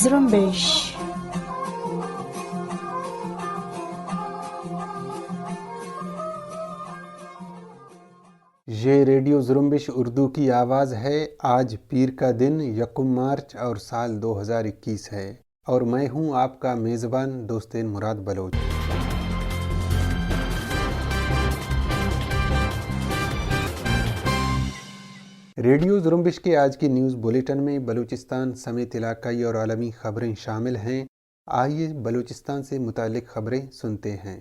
زرمبش یہ ریڈیو زرمبش اردو کی آواز ہے۔ آج پیر کا دن 1 مارچ اور سال 2021 ہے، اور میں ہوں آپ کا میزبان دوستین مراد بلوچ۔ ریڈیو زرمبش کے آج کی نیوز بلیٹن میں بلوچستان سمیت علاقائی اور عالمی خبریں شامل ہیں۔ آئیے بلوچستان سے متعلق خبریں سنتے ہیں۔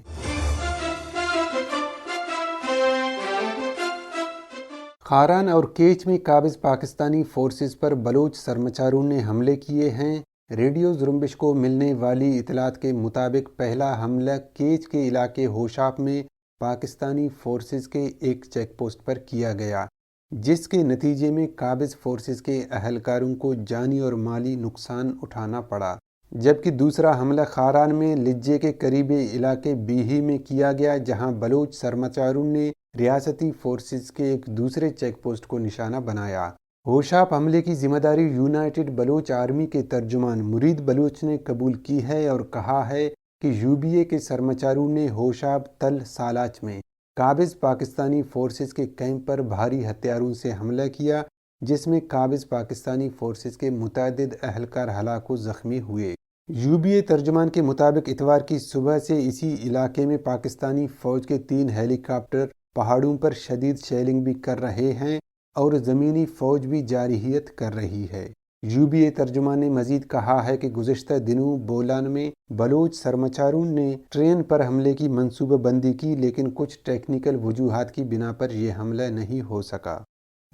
خاران اور کیچ میں قابض پاکستانی فورسز پر بلوچ سرمچاروں نے حملے کیے ہیں۔ ریڈیو زرمبش کو ملنے والی اطلاعات کے مطابق پہلا حملہ کیچ کے علاقے ہوشاپ میں پاکستانی فورسز کے ایک چیک پوسٹ پر کیا گیا، جس کے نتیجے میں قابض فورسز کے اہلکاروں کو جانی اور مالی نقصان اٹھانا پڑا، جبکہ دوسرا حملہ خاران میں لجے کے قریبی علاقے بیہی میں کیا گیا، جہاں بلوچ سرمچاروں نے ریاستی فورسز کے ایک دوسرے چیک پوسٹ کو نشانہ بنایا۔ ہوشاپ حملے کی ذمہ داری یونائٹڈ بلوچ آرمی کے ترجمان مرید بلوچ نے قبول کی ہے اور کہا ہے کہ UBA کے سرمچاروں نے ہوشاپ تل سالاچ میں قابض پاکستانی فورسز کے کیمپ پر بھاری ہتھیاروں سے حملہ کیا، جس میں قابض پاکستانی فورسز کے متعدد اہلکار ہلاک و زخمی ہوئے۔ UBA ترجمان کے مطابق اتوار کی صبح سے اسی علاقے میں پاکستانی فوج کے 3 ہیلی کاپٹر پہاڑوں پر شدید شیلنگ بھی کر رہے ہیں اور زمینی فوج بھی جارحیت کر رہی ہے۔ UBA ترجمان نے مزید کہا ہے کہ گزشتہ دنوں بولان میں بلوچ سرمچاروں نے ٹرین پر حملے کی منصوبہ بندی کی، لیکن کچھ ٹیکنیکل وجوہات کی بنا پر یہ حملہ نہیں ہو سکا۔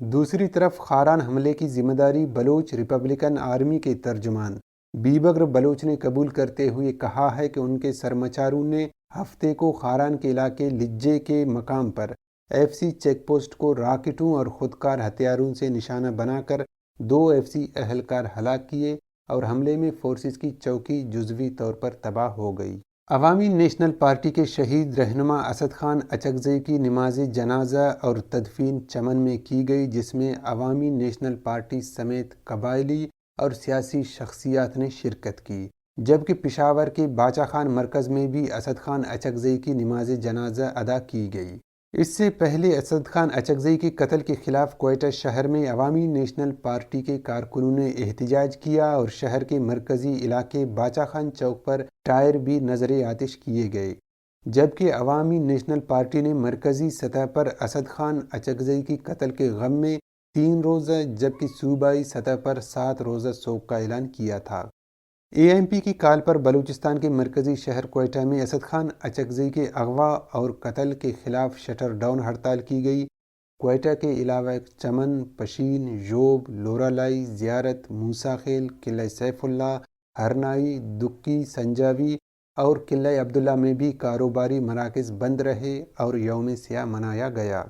دوسری طرف خاران حملے کی ذمہ داری بلوچ ریپبلکن آرمی کے ترجمان بیبکر بلوچ نے قبول کرتے ہوئے کہا ہے کہ ان کے سرمچاروں نے ہفتے کو خاران کے علاقے لجے کے مقام پر FC چیک پوسٹ کو راکٹوں اور خودکار ہتھیاروں سے نشانہ بنا کر 2 FC اہلکار ہلاک کیے اور حملے میں فورسز کی چوکی جزوی طور پر تباہ ہو گئی۔ عوامی نیشنل پارٹی کے شہید رہنما اسد خان اچکزئی کی نماز جنازہ اور تدفین چمن میں کی گئی، جس میں عوامی نیشنل پارٹی سمیت قبائلی اور سیاسی شخصیات نے شرکت کی، جبکہ پشاور کے باچا خان مرکز میں بھی اسد خان اچکزئی کی نماز جنازہ ادا کی گئی۔ اس سے پہلے اسد خان اچکزئی کے قتل کے خلاف کوئٹہ شہر میں عوامی نیشنل پارٹی کے کارکنوں نے احتجاج کیا اور شہر کے مرکزی علاقے باچا خان چوک پر ٹائر بھی نظر آتش کیے گئے، جبکہ عوامی نیشنل پارٹی نے مرکزی سطح پر اسد خان اچکزئی کی قتل کے غم میں 3 روزہ جبکہ صوبائی سطح پر 7 روزہ سوگ کا اعلان کیا تھا۔ ANP کی کال پر بلوچستان کے مرکزی شہر کوئٹہ میں اسد خان اچکزئی کے اغوا اور قتل کے خلاف شٹر ڈاؤن ہڑتال کی گئی۔ کوئٹہ کے علاوہ چمن، پشین، یوب، لورالائی، زیارت، موسیٰ خیل، قلعہ سیف اللہ، ہرنائی، دکی، سنجاوی اور قلعہ عبداللہ میں بھی کاروباری مراکز بند رہے اور یوم سیاہ منایا گیا۔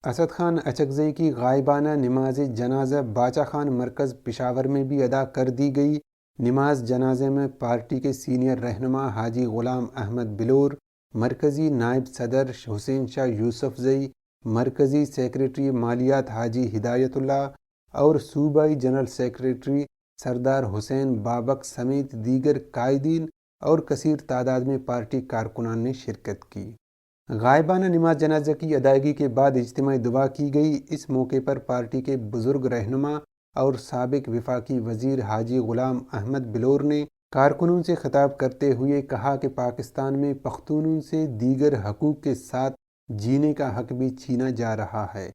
اسد خان اچکزئی کی غائبانہ نماز جنازہ باچا خان مرکز پشاور میں بھی ادا کر دی گئی۔ نماز جنازے میں پارٹی کے سینئر رہنما حاجی غلام احمد بلور، مرکزی نائب صدر حسین شاہ یوسف زئی، مرکزی سیکریٹری مالیات حاجی ہدایت اللہ اور صوبائی جنرل سیکریٹری سردار حسین بابک سمیت دیگر قائدین اور کثیر تعداد میں پارٹی کارکنان نے شرکت کی۔ غائبانہ نماز جنازہ کی ادائیگی کے بعد اجتماعی دعا کی گئی۔ اس موقع پر پارٹی کے بزرگ رہنما اور سابق وفاقی وزیر حاجی غلام احمد بلور نے کارکنوں سے خطاب کرتے ہوئے کہا کہ پاکستان میں پختونوں سے دیگر حقوق کے ساتھ جینے کا حق بھی چھینا جا رہا ہے۔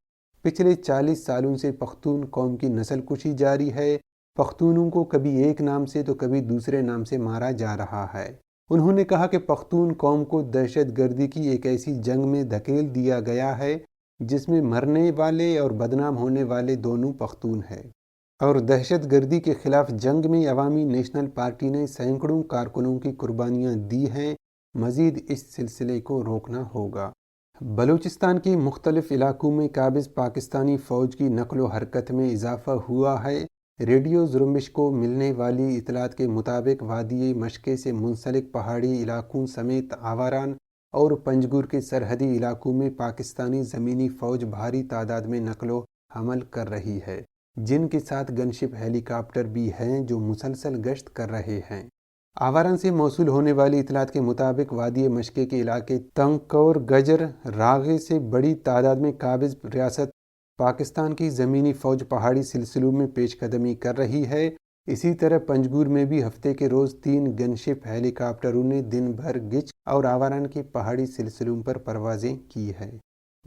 پچھلے 40 سالوں سے پختون قوم کی نسل کشی جاری ہے۔ پختونوں کو کبھی ایک نام سے تو کبھی دوسرے نام سے مارا جا رہا ہے۔ انہوں نے کہا کہ پختون قوم کو دہشت گردی کی ایک ایسی جنگ میں دھکیل دیا گیا ہے جس میں مرنے والے اور بدنام ہونے والے دونوں پختون ہیں، اور دہشت گردی کے خلاف جنگ میں عوامی نیشنل پارٹی نے سینکڑوں کارکنوں کی قربانیاں دی ہیں۔ مزید اس سلسلے کو روکنا ہوگا۔ بلوچستان کے مختلف علاقوں میں قابض پاکستانی فوج کی نقل و حرکت میں اضافہ ہوا ہے۔ ریڈیو زرمبش کو ملنے والی اطلاعات کے مطابق وادی مشکے سے منسلک پہاڑی علاقوں سمیت آواران اور پنجگور کے سرحدی علاقوں میں پاکستانی زمینی فوج بھاری تعداد میں نقل و حمل کر رہی ہے۔ جن کے ساتھ گنشپ ہیلی کاپٹر بھی ہیں جو مسلسل گشت کر رہے ہیں۔ آواران سے موصول ہونے والی اطلاعات کے مطابق وادی مشکے کے علاقے تنگکور گجر راغے سے بڑی تعداد میں قابض ریاست پاکستان کی زمینی فوج پہاڑی سلسلوں میں پیش قدمی کر رہی ہے۔ اسی طرح پنجگور میں بھی ہفتے کے روز 3 گنشپ ہیلی کاپٹروں نے دن بھر گچ اور آواران کے پہاڑی سلسلوں پر پروازیں کی ہیں۔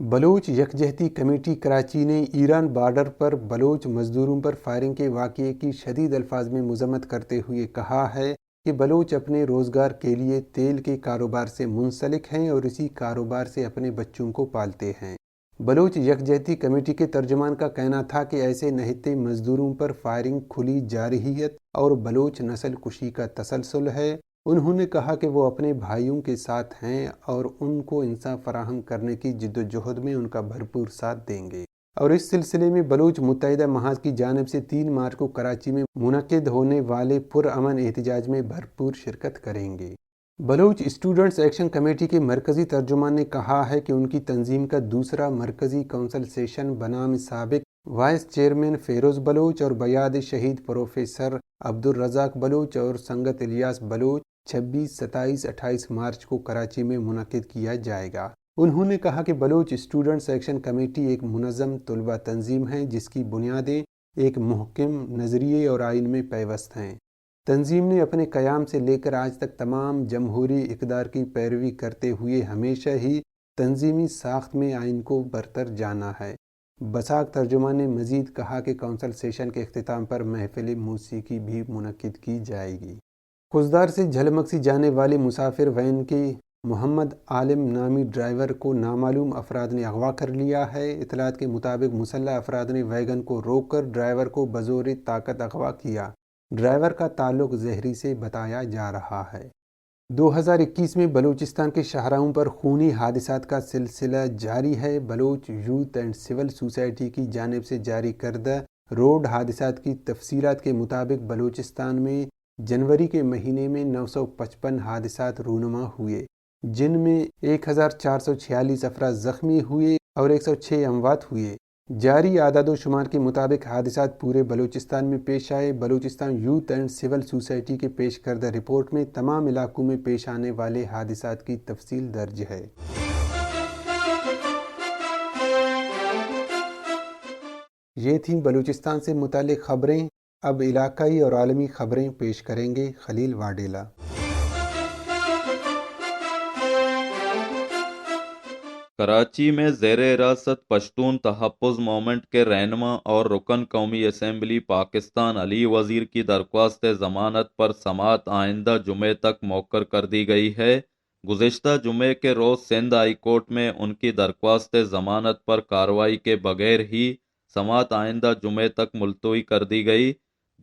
بلوچ یکجہتی کمیٹی کراچی نے ایران بارڈر پر بلوچ مزدوروں پر فائرنگ کے واقعے کی شدید الفاظ میں مذمت کرتے ہوئے کہا ہے کہ بلوچ اپنے روزگار کے لیے تیل کے کاروبار سے منسلک ہیں اور اسی کاروبار سے اپنے بچوں کو پالتے ہیں۔ بلوچ یکجہتی کمیٹی کے ترجمان کا کہنا تھا کہ ایسے نہتے مزدوروں پر فائرنگ کھلی جارحیت اور بلوچ نسل کشی کا تسلسل ہے۔ انہوں نے کہا کہ وہ اپنے بھائیوں کے ساتھ ہیں اور ان کو انصاف فراہم کرنے کی جدوجہد میں ان کا بھرپور ساتھ دیں گے، اور اس سلسلے میں بلوچ متحدہ محاذ کی جانب سے 3 مارچ کو کراچی میں منعقد ہونے والے پرامن احتجاج میں بھرپور شرکت کریں گے۔ بلوچ اسٹوڈنٹس ایکشن کمیٹی کے مرکزی ترجمان نے کہا ہے کہ ان کی تنظیم کا دوسرا مرکزی کونسل سیشن بنام سابق وائس چیئرمین فیروز بلوچ اور بیاد شہید پروفیسر عبدالرزاق بلوچ اور سنگت الیاس بلوچ 26، 27، 28 مارچ کو کراچی میں منعقد کیا جائے گا۔ انہوں نے کہا کہ بلوچ اسٹوڈنٹس ایکشن کمیٹی ایک منظم طلبہ تنظیم ہے جس کی بنیادیں ایک محکم نظریے اور آئین میں پیوست ہیں۔ تنظیم نے اپنے قیام سے لے کر آج تک تمام جمہوری اقدار کی پیروی کرتے ہوئے ہمیشہ ہی تنظیمی ساخت میں آئین کو برتر جانا ہے۔ بساک ترجمان نے مزید کہا کہ کونسل سیشن کے اختتام پر محفل موسیقی بھی منعقد کی جائے گی۔ خضدار سے جھلمکسی جانے والی مسافر وین کے محمد عالم نامی ڈرائیور کو نامعلوم افراد نے اغوا کر لیا ہے۔ اطلاعات کے مطابق مسلح افراد نے ویگن کو روک کر ڈرائیور کو بزور طاقت اغوا کیا۔ ڈرائیور کا تعلق زہری سے بتایا جا رہا ہے۔ 2021 میں بلوچستان کے شاہراہوں پر خونی حادثات کا سلسلہ جاری ہے۔ Baloch youth and civil society کی جانب سے جاری کردہ روڈ حادثات کی تفصیلات کے مطابق بلوچستان میں جنوری کے مہینے میں 955 حادثات رونما ہوئے، جن میں 1446 افراد زخمی ہوئے اور 106 اموات ہوئے۔ جاری اعداد و شمار کے مطابق حادثات پورے بلوچستان میں پیش آئے۔ Balochistan youth and civil society کے پیش کردہ رپورٹ میں تمام علاقوں میں پیش آنے والے حادثات کی تفصیل درج ہے۔ یہ تھیں بلوچستان سے متعلق خبریں۔ اب علاقائی اور عالمی خبریں پیش کریں گے خلیل واڈیلا۔ کراچی میں زیر حراست پشتون تحفظ موومنٹ کے رہنما اور رکن قومی اسمبلی پاکستان علی وزیر کی درخواست ضمانت پر سماعت آئندہ جمعے تک موخر کر دی گئی ہے۔ گزشتہ جمعے کے روز سندھ ہائی کورٹ میں ان کی درخواست ضمانت پر کارروائی کے بغیر ہی سماعت آئندہ جمعے تک ملتوی کر دی گئی۔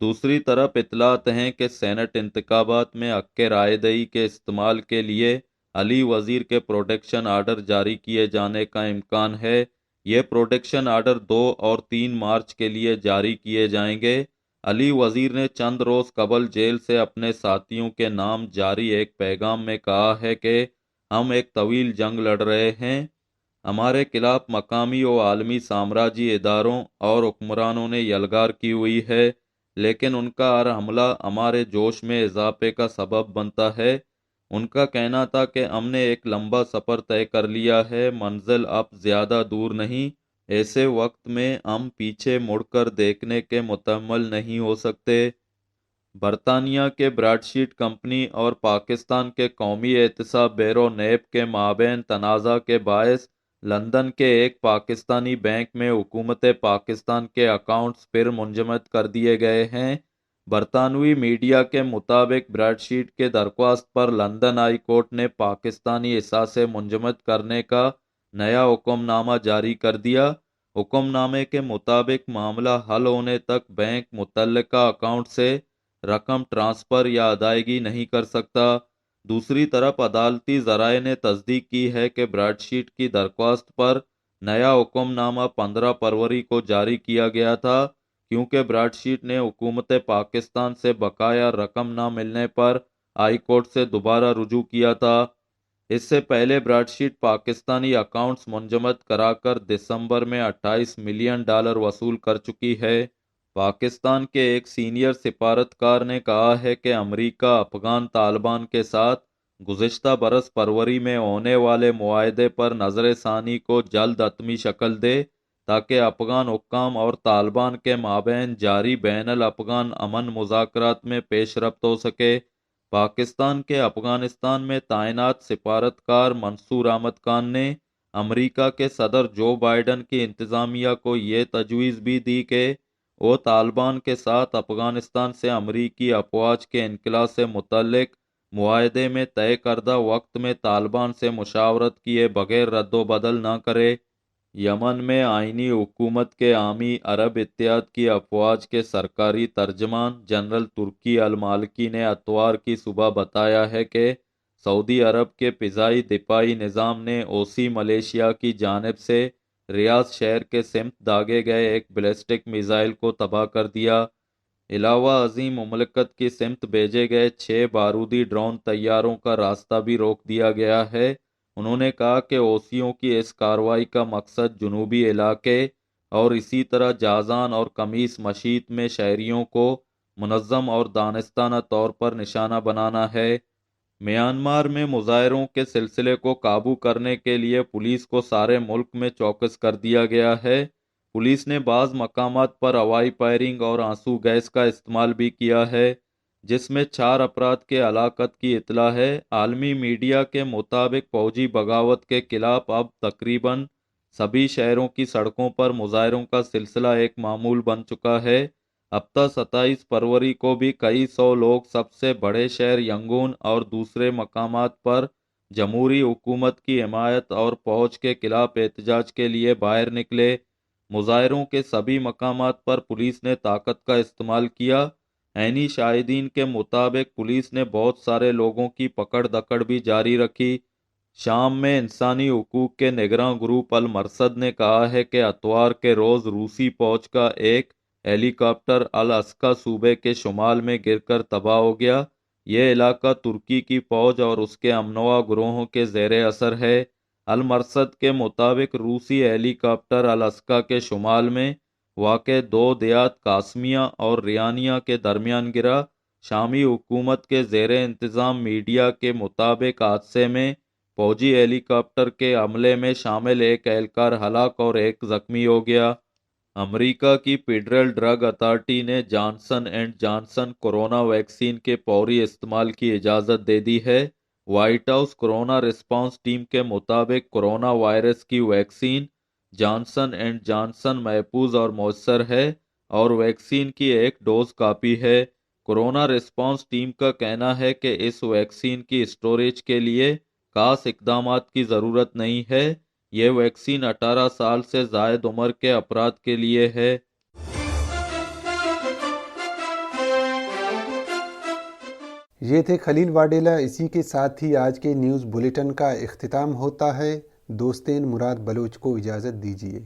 دوسری طرف اطلاعات ہیں کہ سینٹ انتخابات میں حق رائے دہی کے استعمال کے لیے علی وزیر کے پروٹیکشن آرڈر جاری کیے جانے کا امکان ہے۔ یہ پروٹیکشن آرڈر 2 اور 3 مارچ کے لیے جاری کیے جائیں گے۔ علی وزیر نے چند روز قبل جیل سے اپنے ساتھیوں کے نام جاری ایک پیغام میں کہا ہے کہ ہم ایک طویل جنگ لڑ رہے ہیں۔ ہمارے خلاف مقامی و عالمی سامراجی اداروں اور حکمرانوں نے یلغار کی ہوئی ہے، لیکن ان کا ہر حملہ ہمارے جوش میں اضافے کا سبب بنتا ہے۔ ان کا کہنا تھا کہ ہم نے ایک لمبا سفر طے کر لیا ہے، منزل اب زیادہ دور نہیں، ایسے وقت میں ہم پیچھے مڑ کر دیکھنے کے متحمل نہیں ہو سکتے۔ برطانیہ کے براڈ شیٹ کمپنی اور پاکستان کے قومی احتساب بیورو نیب کے مابین تنازع کے باعث لندن کے ایک پاکستانی بینک میں حکومت پاکستان کے اکاؤنٹس پھر منجمد کر دیے گئے ہیں۔ برطانوی میڈیا کے مطابق براڈ شیٹ کے درخواست پر لندن ہائی کورٹ نے پاکستانی اثاثے منجمد کرنے کا نیا حکم نامہ جاری کر دیا۔ حکم نامے کے مطابق معاملہ حل ہونے تک بینک متعلقہ اکاؤنٹ سے رقم ٹرانسفر یا ادائیگی نہیں کر سکتا۔ دوسری طرف عدالتی ذرائع نے تصدیق کی ہے کہ براڈ شیٹ کی درخواست پر نیا حکم نامہ 15 فروری کو جاری کیا گیا تھا، کیونکہ براڈ شیٹ نے حکومت پاکستان سے بقایا رقم نہ ملنے پر ہائی کورٹ سے دوبارہ رجوع کیا تھا۔ اس سے پہلے براڈ شیٹ پاکستانی اکاؤنٹس منجمد کرا کر دسمبر میں $28 ملین وصول کر چکی ہے۔ پاکستان کے ایک سینئر سفارتکار نے کہا ہے کہ امریکہ افغان طالبان کے ساتھ گزشتہ برس فروری میں ہونے والے معاہدے پر نظر ثانی کو جلد حتمی شکل دے تاکہ افغان حکام اور طالبان کے مابین جاری بین الافغان امن مذاکرات میں پیش رفت ہو سکے۔ پاکستان کے افغانستان میں تعینات سفارتکار منصور احمد خان نے امریکہ کے صدر جو بائیڈن کی انتظامیہ کو یہ تجویز بھی دی کہ وہ طالبان کے ساتھ افغانستان سے امریکی افواج کے انخلاء سے متعلق معاہدے میں طے کردہ وقت میں طالبان سے مشاورت کیے بغیر رد و بدل نہ کرے۔ یمن میں آئینی حکومت کے حامی عرب اتحاد کی افواج کے سرکاری ترجمان جنرل ترکی المالکی نے اتوار کی صبح بتایا ہے کہ سعودی عرب کے فضائی دفاعی نظام نے اوسی ملیشیا کی جانب سے ریاض شہر کے سمت داغے گئے ایک بیلسٹک میزائل کو تباہ کر دیا۔ علاوہ ازیں مملکت کی سمت بھیجے گئے 6 بارودی ڈرون طیاروں کا راستہ بھی روک دیا گیا ہے۔ انہوں نے کہا کہ اوسیوں کی اس کارروائی کا مقصد جنوبی علاقے اور اسی طرح جازان اور قمیص مشیط میں شہریوں کو منظم اور دانستانہ طور پر نشانہ بنانا ہے۔ میانمار میں مظاہروں کے سلسلے کو قابو کرنے کے لیے پولیس کو سارے ملک میں چوکس کر دیا گیا ہے۔ پولیس نے بعض مقامات پر ہوائی فائرنگ اور آنسو گیس کا استعمال بھی کیا ہے، جس میں 4 افراد کے ہلاکت کی اطلاع ہے۔ عالمی میڈیا کے مطابق فوجی بغاوت کے خلاف اب تقریباً سبھی شہروں کی سڑکوں پر مظاہروں کا سلسلہ ایک معمول بن چکا ہے۔ ہفتہ 27 فروری کو بھی کئی سو لوگ سب سے بڑے شہر ینگون اور دوسرے مقامات پر جمہوری حکومت کی حمایت اور فوج کے خلاف احتجاج کے لیے باہر نکلے۔ مظاہروں کے سبھی مقامات پر پولیس نے طاقت کا استعمال کیا۔ عینی شاہدین کے مطابق پولیس نے بہت سارے لوگوں کی پکڑ دکڑ بھی جاری رکھی۔ شام میں انسانی حقوق کے نگراں گروپ المرصد نے کہا ہے کہ اتوار کے روز روسی فوج کا ایک ہیلی کاپٹر الاسکا صوبے کے شمال میں گر کر تباہ ہو گیا۔ یہ علاقہ ترکی کی فوج اور اس کے امنوا گروہوں کے زیر اثر ہے۔ المرصد کے مطابق روسی ہیلی کاپٹر الاسکا کے شمال میں واقع 2 دیہات قاسمیہ اور ریانیہ کے درمیان گرا۔ شامی حکومت کے زیر انتظام میڈیا کے مطابق حادثے میں فوجی ہیلی کاپٹر کے حملے میں شامل ایک اہلکار ہلاک اور ایک زخمی ہو گیا۔ امریکہ کی فیڈرل ڈرگ اتھارٹی نے Johnson and Johnson corona vaccine کے فوری استعمال کی اجازت دے دی ہے۔ White house corona response team کے مطابق کورونا وائرس کی ویکسین جانسن اینڈ جانسن محفوظ اور مؤثر ہے اور ویکسین کی ایک ڈوز کافی ہے۔ کورونا رسپانس ٹیم کا کہنا ہے کہ اس ویکسین کی اسٹوریج کے لیے خاص اقدامات کی ضرورت نہیں ہے۔ یہ ویکسین 18 سال سے زائد عمر کے افراد کے لیے ہے۔ یہ تھے خلیل واڈیلا۔ اسی کے ساتھ ہی آج کے نیوز بلیٹن کا اختتام ہوتا ہے۔ دوستین مراد بلوچ کو اجازت دیجیے۔